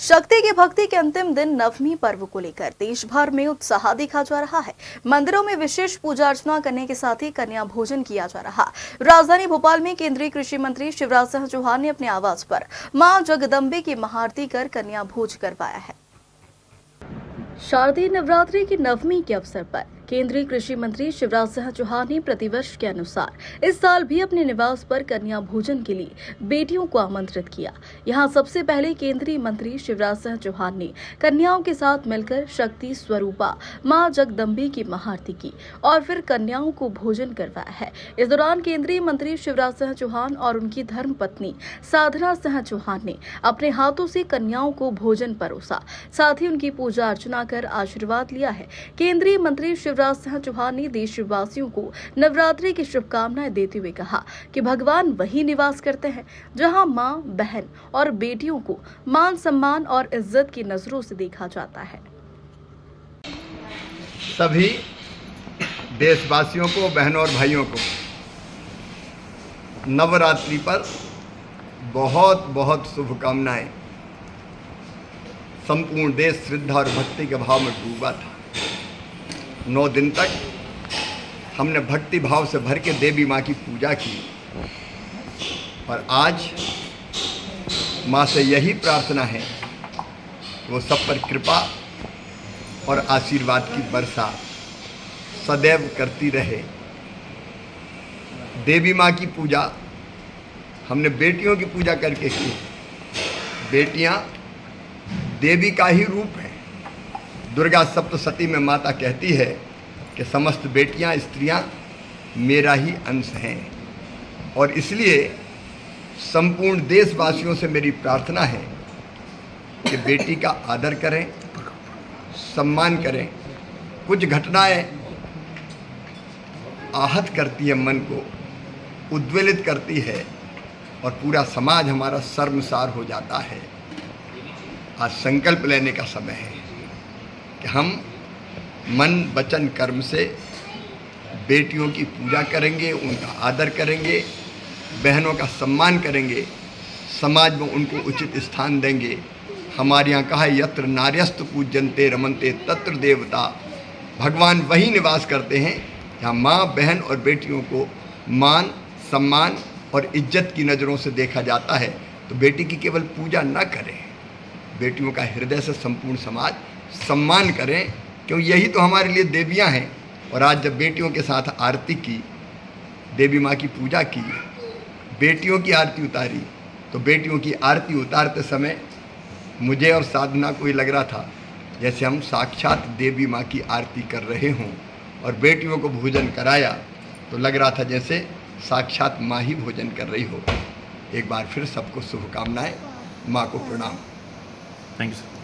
शक्ति की भक्ति के अंतिम दिन नवमी पर्व को लेकर देश भर में उत्साह देखा जा रहा है। मंदिरों में विशेष पूजा अर्चना करने के साथ ही कन्या भोजन किया जा रहा। राजधानी भोपाल में केंद्रीय कृषि मंत्री शिवराज सिंह चौहान ने अपने आवास पर मां जगदम्बे की महाआरती कर कन्या भोज करवाया है। शारदीय नवरात्रि की नवमी के अवसर पर केंद्रीय कृषि मंत्री शिवराज सिंह चौहान ने प्रतिवर्ष के अनुसार इस साल भी अपने निवास पर कन्या भोजन के लिए बेटियों को आमंत्रित किया। यहां सबसे पहले केंद्रीय मंत्री शिवराज सिंह चौहान ने कन्याओं के साथ मिलकर शक्ति स्वरूपा मां जगदम्बे की महाआरती की और फिर कन्याओं को भोजन करवाया है। इस दौरान केंद्रीय मंत्री शिवराज सिंह चौहान और उनकी धर्मपत्नी साधना सिंह चौहान ने अपने हाथों से कन्याओं को भोजन परोसा, साथ ही उनकी पूजा अर्चना कर आशीर्वाद लिया है। केंद्रीय मंत्री शिवराज सिंह चौहान ने देशवासियों को नवरात्रि की शुभकामनाएं देते हुए कहा कि भगवान वही निवास करते हैं जहां मां, बहन और बेटियों को मान सम्मान और इज्जत की नजरों से देखा जाता है। सभी देशवासियों को, बहनों और भाइयों को नवरात्रि पर बहुत बहुत शुभकामनाएं। संपूर्ण देश श्रद्धा और भक्ति के भाव में डूबा था। 9 दिन तक हमने भक्ति भाव से भर के देवी माँ की पूजा की और आज माँ से यही प्रार्थना है कि वो सब पर कृपा और आशीर्वाद की वर्षा सदैव करती रहे। देवी माँ की पूजा हमने बेटियों की पूजा करके की। बेटियाँ देवी का ही रूप है। दुर्गा सप्तशती में माता कहती है कि समस्त बेटियां, स्त्रियां मेरा ही अंश हैं और इसलिए संपूर्ण देशवासियों से मेरी प्रार्थना है कि बेटी का आदर करें, सम्मान करें। कुछ घटनाएं आहत करती है, मन को उद्वेलित करती है और पूरा समाज हमारा शर्मसार हो जाता है। आज संकल्प लेने का समय है कि हम मन, वचन, कर्म से बेटियों की पूजा करेंगे, उनका आदर करेंगे, बहनों का सम्मान करेंगे, समाज में उनको उचित स्थान देंगे। हमारे यहाँ कहा है यत्र नार्यस्तु पूज्यन्ते रमन्ते तत्र देवता। भगवान वही निवास करते हैं जहाँ माँ, बहन और बेटियों को मान, सम्मान और इज्जत की नज़रों से देखा जाता है। तो बेटी की केवल पूजा न करें, बेटियों का हृदय से संपूर्ण समाज सम्मान करें, क्योंकि यही तो हमारे लिए देवियां हैं। और आज जब बेटियों के साथ आरती की, देवी माँ की पूजा की, बेटियों की आरती उतारी, तो बेटियों की आरती उतारते समय मुझे और साधना को ये लग रहा था जैसे हम साक्षात देवी माँ की आरती कर रहे हों। और बेटियों को भोजन कराया तो लग रहा था जैसे साक्षात माँ ही भोजन कर रही हो। एक बार फिर सबको शुभकामनाएं, माँ को प्रणाम। Thank you sir.